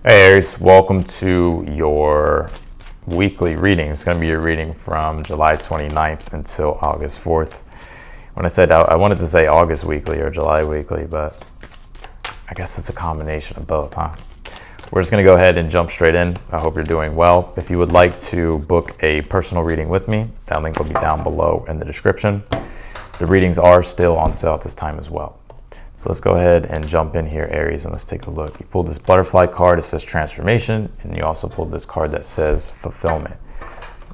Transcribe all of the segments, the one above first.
Hey Aries, welcome to your weekly reading. It's going to be your reading from July 29th until August 4th. When I said I wanted to say August weekly or July weekly, but I guess it's a combination of both, huh? We're just going to go ahead and jump straight in. I hope you're doing well. If you would like to book a personal reading with me, that link will be down below in the description. The readings are still on sale at this time as well. So let's go ahead and jump in here, Aries, and let's take a look. You pulled this butterfly card, it says transformation, and you also pulled this card that says fulfillment.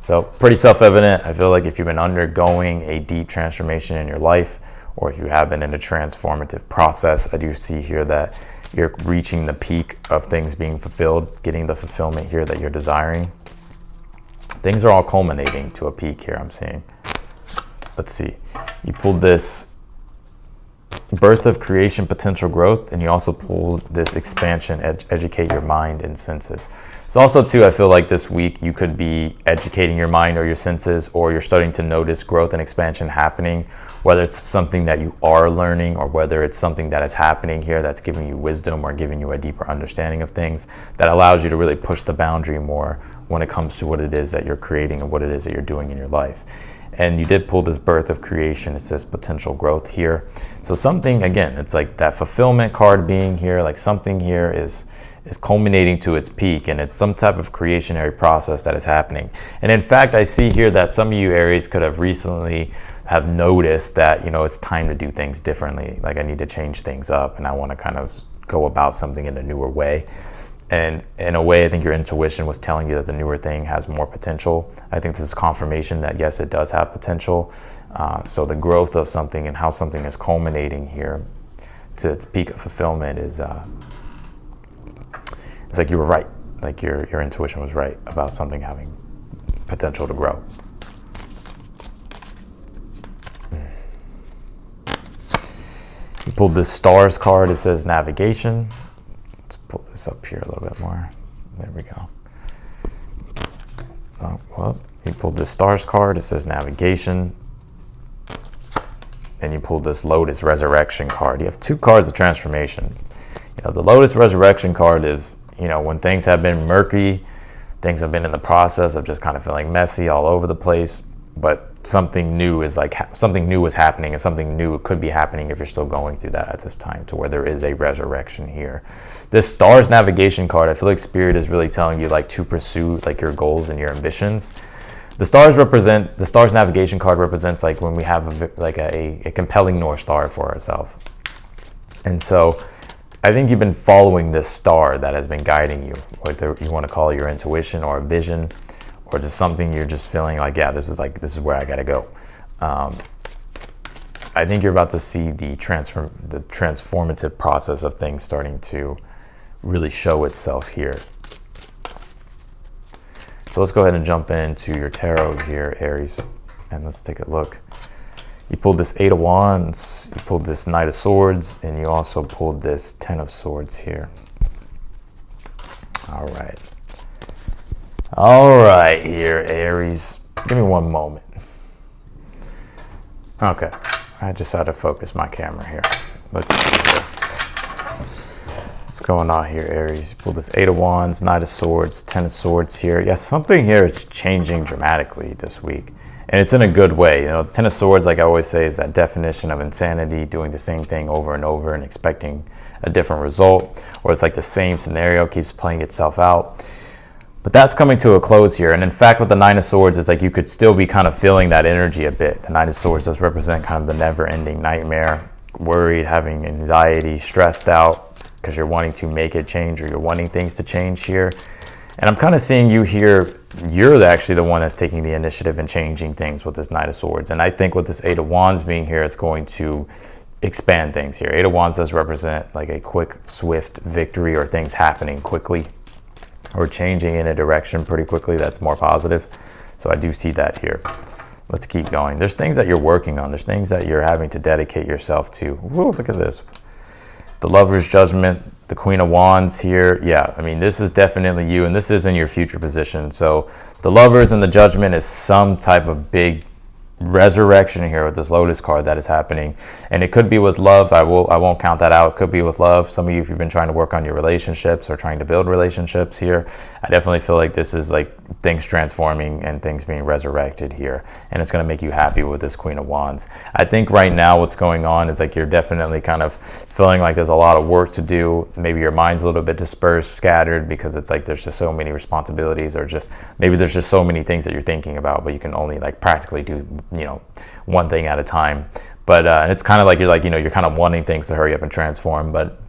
So pretty self-evident. I feel like if you've been undergoing a deep transformation in your life, or if you have been in a transformative process, I do see here that you're reaching the peak of things being fulfilled, getting the fulfillment here that you're desiring. Things are all culminating to a peak here, I'm seeing. Let's see. You pulled this birth of creation, potential growth, and you also pulled this expansion, educate your mind and senses. So also too, I feel like this week you could be educating your mind or your senses, or you're starting to notice growth and expansion happening, whether it's something that you are learning or whether it's something that is happening here that's giving you wisdom or giving you a deeper understanding of things that allows you to really push the boundary more when it comes to what it is that you're creating and what it is that you're doing in your life. And you did pull this birth of creation. It says potential growth here. So something, again, it's like that fulfillment card being here, like something here is culminating to its peak, and it's some type of creationary process that is happening. And in fact, I see here that some of you Aries could have recently have noticed that, you know, it's time to do things differently. Like I need to change things up and I want to kind of go about something in a newer way. And in a way, I think your intuition was telling you that the newer thing has more potential. I think this is confirmation that, yes, it does have potential. So the growth of something and how something is culminating here to its peak of fulfillment is, it's like you were right. Like your intuition was right about something having potential to grow. You pulled this stars card. It says navigation. Pull this up here a little bit more. There we go. Oh, well, you pulled this stars card. It says navigation. And you pulled this lotus resurrection card. You have two cards of transformation. You know, the lotus resurrection card is, you know, when things have been murky, things have been in the process of just kind of feeling messy all over the place, but something new is like something new is happening, and something new could be happening if you're still going through that at this time, to where there is a resurrection here. This stars navigation card, I feel like Spirit is really telling you like to pursue like your goals and your ambitions. The stars navigation card represents like when we have a compelling North Star for ourselves. And so I think you've been following this star that has been guiding you, whether you want to call it your intuition or a vision, or just something you're just feeling like, yeah, this is where I got to go. I think you're about to see the transformative process of things starting to really show itself here. So let's go ahead and jump into your tarot here, Aries, and let's take a look. You pulled this Eight of Wands, you pulled this Knight of Swords, and you also pulled this Ten of Swords here. All right here, Aries. Give me one moment. Okay, I just had to focus my camera here. Let's see here. What's going on here, Aries? You pulled this Eight of Wands, Knight of Swords, Ten of Swords here. Yeah, something here is changing dramatically this week. And it's in a good way. You know, the Ten of Swords, like I always say, is that definition of insanity, doing the same thing over and over and expecting a different result. Or it's like the same scenario keeps playing itself out. But that's coming to a close here. And in fact, with the Nine of Swords, it's like you could still be kind of feeling that energy a bit. The Nine of Swords does represent kind of the never-ending nightmare, worried, having anxiety, stressed out, because you're wanting to make a change or you're wanting things to change here. And I'm kind of seeing you here, you're actually the one that's taking the initiative and changing things with this Knight of Swords. And I think with this Eight of Wands being here, it's going to expand things here. Eight of Wands does represent like a quick, swift victory, or things happening quickly, or changing in a direction pretty quickly that's more positive. So I do see that here. Let's keep going. There's things that you're working on. There's things that you're having to dedicate yourself to. Whoa, look at this. The Lover's Judgment, the Queen of Wands here. Yeah, I mean, this is definitely you, and this is in your future position. So the Lovers and the Judgment is some type of big resurrection here with this Lotus card that is happening. And it could be with love. I won't count that out. It could be with love. Some of you, if you've been trying to work on your relationships or trying to build relationships here, I definitely feel like this is like things transforming and things being resurrected here. And it's going to make you happy with this Queen of Wands. I think right now what's going on is like you're definitely kind of feeling like there's a lot of work to do. Maybe your mind's a little bit dispersed, scattered, because it's like there's just so many responsibilities, or just maybe there's just so many things that you're thinking about, but you can only like practically do, you know, one thing at a time. But and it's kind of like you're like, you know, you're kind of wanting things to hurry up and transform, but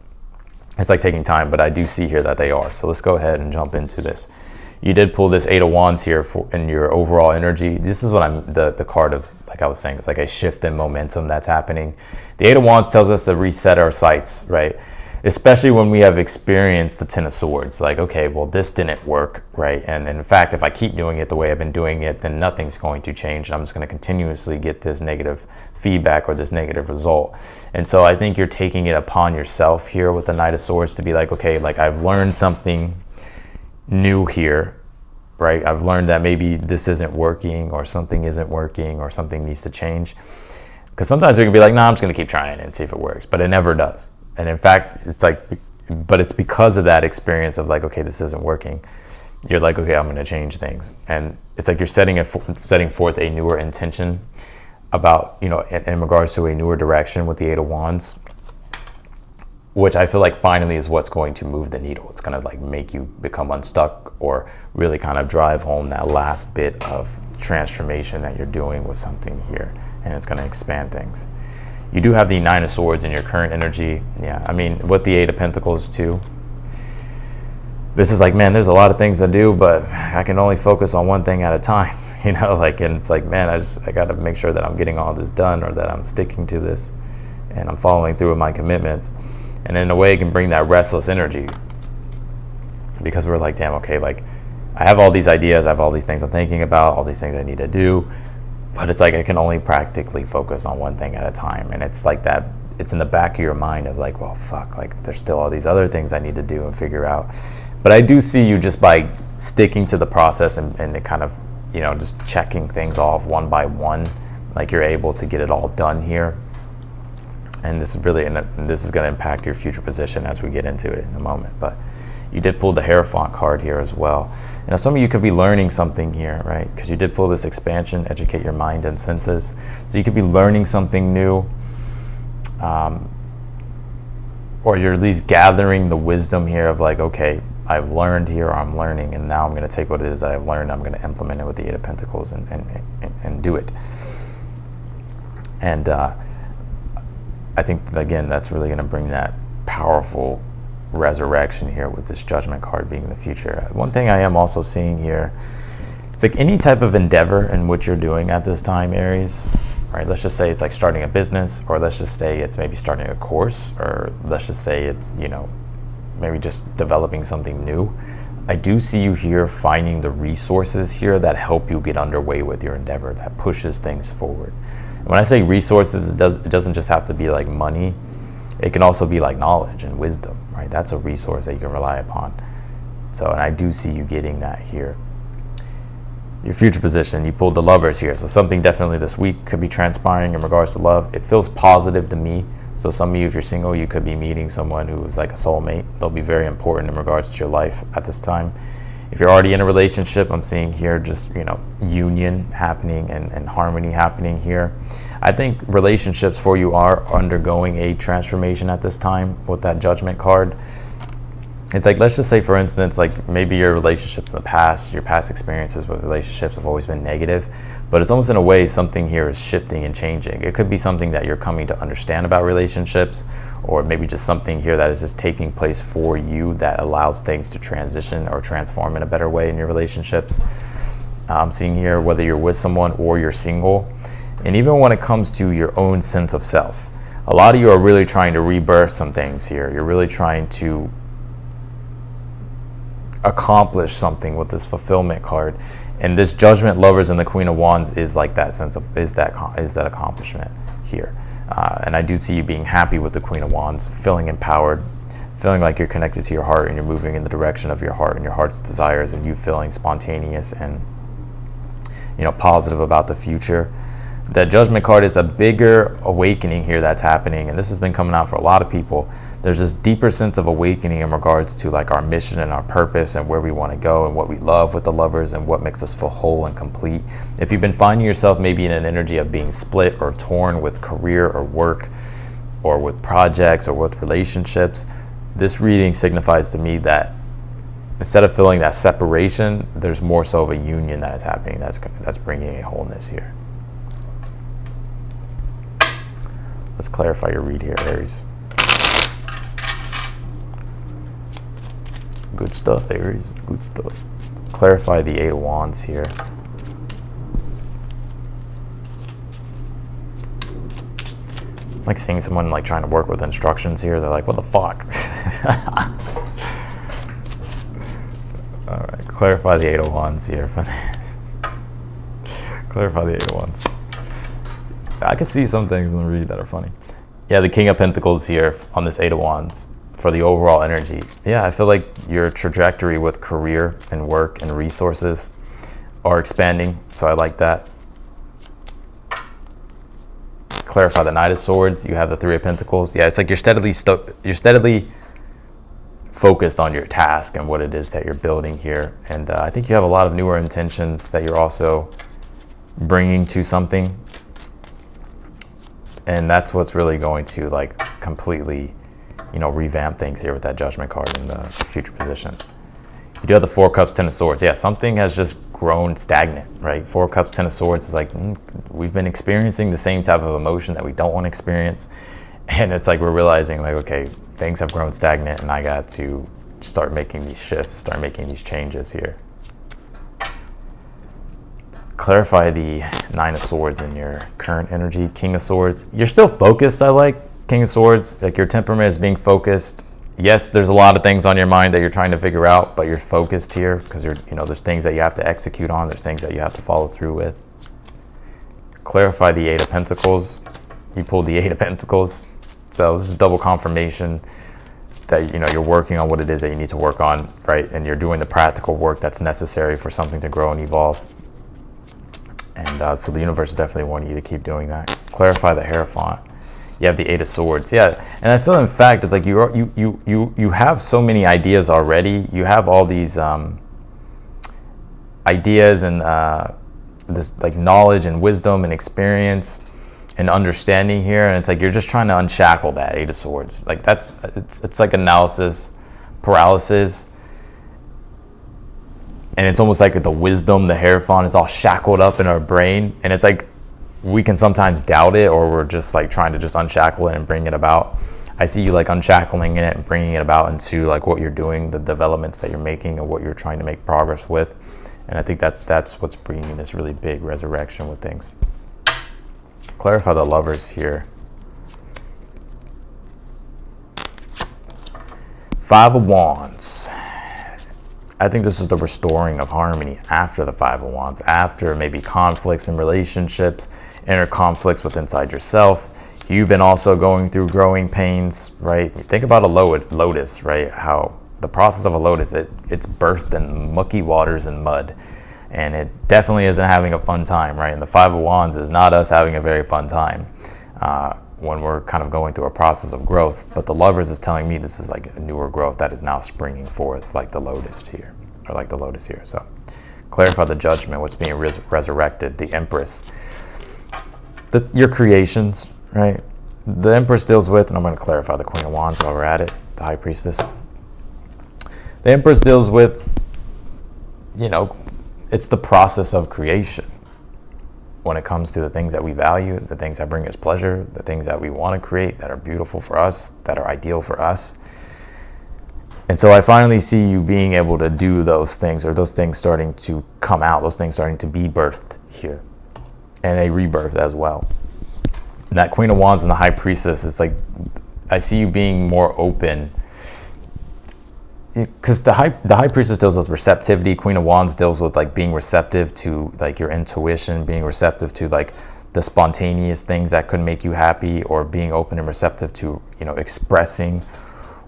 it's like taking time. But I do see here that they are. So let's go ahead and jump into this. You did pull this Eight of Wands here in your overall energy. This is what I'm, the card of, like I was saying, it's like a shift in momentum that's happening. The Eight of Wands tells us to reset our sights, right? Especially when we have experienced the Ten of Swords. Like, okay, well, this didn't work, right? And in fact, if I keep doing it the way I've been doing it, then nothing's going to change. And I'm just going to continuously get this negative feedback or this negative result. And so I think you're taking it upon yourself here with the Knight of Swords to be like, okay, like I've learned something new here, right? I've learned that maybe this isn't working, or something isn't working, or something needs to change. Because sometimes we can be like, nah, I'm just going to keep trying it and see if it works, but it never does. And in fact, it's like, but it's because of that experience of like, okay, this isn't working. You're like, okay, I'm going to change things. And it's like you're setting forth a newer intention about, you know, in regards to a newer direction with the Eight of Wands, which I feel like finally is what's going to move the needle. It's going to like make you become unstuck, or really kind of drive home that last bit of transformation that you're doing with something here. And it's going to expand things. You do have the Nine of Swords in your current energy. Yeah, I mean, with the Eight of Pentacles too. This is like, man, there's a lot of things to do, but I can only focus on one thing at a time, you know, like, and it's like, man, I got to make sure that I'm getting all this done, or that I'm sticking to this and I'm following through with my commitments. And in a way, it can bring that restless energy, because we're like, damn, okay, like I have all these ideas, I have all these things I'm thinking about, all these things I need to do, but it's like I can only practically focus on one thing at a time. And it's like that, it's in the back of your mind of like, well, fuck, like there's still all these other things I need to do and figure out. But I do see you just by sticking to the process and it kind of, you know, just checking things off one by one, like you're able to get it all done here. And this is really, and this is going to impact your future position as we get into it in a moment. But you did pull the Hierophant card here as well. You know, some of you could be learning something here, right? Because you did pull this expansion, educate your mind and senses. So you could be learning something new, or you're at least gathering the wisdom here of like, okay, I've learned here, or I'm learning, and now I'm going to take what it is that I've learned, I'm going to implement it with the Eight of Pentacles and do it. And I think, again, that's really going to bring that powerful resurrection here with this Judgment card being in the future. One thing I am also seeing here, it's like any type of endeavor in which you're doing at this time, Aries, right? Let's just say it's like starting a business, or let's just say it's maybe starting a course, or let's just say it's, you know, maybe just developing something new. I do see you here finding the resources here that help you get underway with your endeavor, that pushes things forward. When I say resources, it doesn't just have to be like money. It can also be like knowledge and wisdom, right? That's a resource that you can rely upon. So, and I do see you getting that here. Your future position, you pulled the Lovers here. So something definitely this week could be transpiring in regards to love. It feels positive to me. So some of you, if you're single, you could be meeting someone who's like a soulmate. They'll be very important in regards to your life at this time. If you're already in a relationship, I'm seeing here just, you know, union happening and harmony happening here. I think relationships for you are undergoing a transformation at this time with that Judgment card. It's like, let's just say, for instance, like maybe your relationships in the past, your past experiences with relationships have always been negative, but it's almost in a way something here is shifting and changing. It could be something that you're coming to understand about relationships, or maybe just something here that is just taking place for you that allows things to transition or transform in a better way in your relationships. I'm seeing here whether you're with someone or you're single, and even when it comes to your own sense of self, a lot of you are really trying to rebirth some things here. You're really trying to accomplish something with this Fulfillment card, and this Judgment, Lovers, and the Queen of Wands is like that sense of is that accomplishment here. And I do see you being happy with the Queen of Wands, feeling empowered, feeling like you're connected to your heart and you're moving in the direction of your heart and your heart's desires, and you feeling spontaneous and, you know, positive about the future. That Judgment card is a bigger awakening here that's happening, and this has been coming out for a lot of people. There's this deeper sense of awakening in regards to like our mission and our purpose and where we want to go and what we love with the Lovers and what makes us feel whole and complete. If you've been finding yourself maybe in an energy of being split or torn with career or work or with projects or with relationships, this reading signifies to me that instead of feeling that separation, there's more so of a union that is happening that's bringing a wholeness here. Let's clarify your read here, Aries. Good stuff, Aries. Good stuff. Clarify the 8 of Wands here. I'm like seeing someone like trying to work with instructions here. They're like, what the fuck? All right, clarify the 8 of Wands here. Clarify the 8 of Wands. I can see some things in the read that are funny. Yeah, the King of Pentacles here on this 8 of Wands for the overall energy. Yeah, I feel like your trajectory with career and work and resources are expanding, so I like that. Clarify the Knight of Swords. You have the 3 of Pentacles. Yeah, it's like you're steadily focused on your task and what it is that you're building here. And I think you have a lot of newer intentions that you're also bringing to something. And that's what's really going to like completely, revamp things here with that Judgment card in the future position. You do have the 4 Cups, 10 of Swords. Yeah, something has just grown stagnant, right? 4 Cups, 10 of Swords is like, we've been experiencing the same type of emotion that we don't want to experience. And it's like we're realizing like, okay, things have grown stagnant and I got to start making these shifts, start making these changes here. Clarify the 9 of Swords in your current energy. King of Swords. You're still focused, I like. King of Swords, like your temperament is being focused. Yes, there's a lot of things on your mind that you're trying to figure out, but you're focused here because there's things that you have to execute on. There's things that you have to follow through with. Clarify the 8 of Pentacles. You pulled the 8 of Pentacles. So this is double confirmation that you're working on what it is that you need to work on, right? And you're doing the practical work that's necessary for something to grow and evolve. And so the universe is definitely wanting you to keep doing that. Clarify the Hierophant. You have the 8 of Swords. Yeah, and I feel in fact it's like you have so many ideas already. You have all these ideas and this like knowledge and wisdom and experience and understanding here, and it's like you're just trying to unshackle that 8 of Swords. Like it's like analysis paralysis. And it's almost like the wisdom, the Hierophant is all shackled up in our brain. And it's like we can sometimes doubt it, or we're just like trying to just unshackle it and bring it about. I see you like unshackling it and bringing it about into like what you're doing, the developments that you're making and what you're trying to make progress with. And I think that's what's bringing this really big resurrection with things. Clarify the Lovers here. 5 of Wands. I think this is the restoring of harmony after the 5 of Wands, after maybe conflicts in relationships, inner conflicts with inside yourself. You've been also going through growing pains, right? Think about a lotus, right? How the process of a lotus, it's birthed in mucky waters and mud. And it definitely isn't having a fun time, right? And the 5 of Wands is not us having a very fun time when we're kind of going through a process of growth. But the Lovers is telling me this is like a newer growth that is now springing forth like the lotus here, or like the lotus here. So clarify the Judgment, what's being resurrected, the Empress. Your creations, right? The Empress deals with, and I'm going to clarify the Queen of Wands while we're at it, the High Priestess. The Empress deals with, it's the process of creation. When it comes to the things that we value, the things that bring us pleasure, the things that we want to create, that are beautiful for us, that are ideal for us. And so I finally see you being able to do those things, or those things starting to come out, those things starting to be birthed here, and a rebirth as well. And that Queen of Wands and the High Priestess, it's like I see you being more open, because the high Priestess deals with receptivity. Queen of Wands deals with like being receptive to like your intuition, being receptive to like the spontaneous things that could make you happy, or being open and receptive to expressing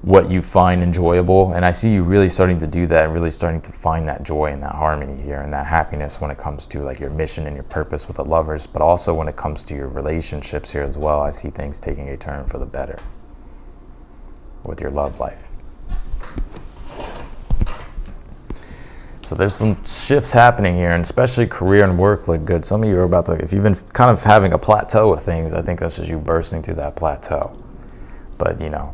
what you find enjoyable. And I see you really starting to do that and really starting to find that joy and that harmony here and that happiness when it comes to like your mission and your purpose with the lovers, but also when it comes to your relationships here as well. I see things taking a turn for the better with your love life. So there's some shifts happening here, and especially career and work look good. Some of you are about to, if you've been kind of having a plateau with things, I think that's just you bursting through that plateau. But you know,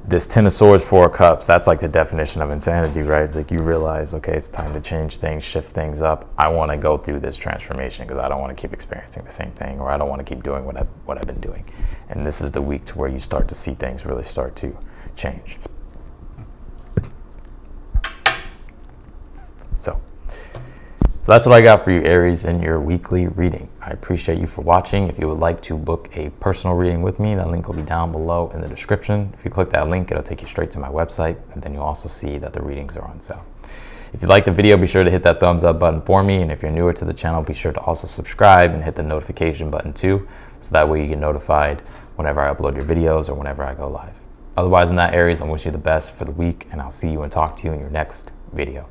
this Ten of Swords, Four of Cups, that's like the definition of insanity, right? It's like you realize, okay, it's time to change things, shift things up. I want to go through this transformation because I don't want to keep experiencing the same thing, or I don't want to keep doing what I've been doing. And this is the week to where you start to see things really start to change. So that's what I got for you, Aries, in your weekly reading. I appreciate you for watching. If you would like to book a personal reading with me, that link will be down below in the description. If you click that link, it'll take you straight to my website, and then you'll also see that the readings are on sale. If you like the video, be sure to hit that thumbs up button for me. And if you're newer to the channel, be sure to also subscribe and hit the notification button too, so that way you get notified whenever I upload your videos or whenever I go live. Otherwise, in that, Aries, I wish you the best for the week, and I'll see you and talk to you in your next video.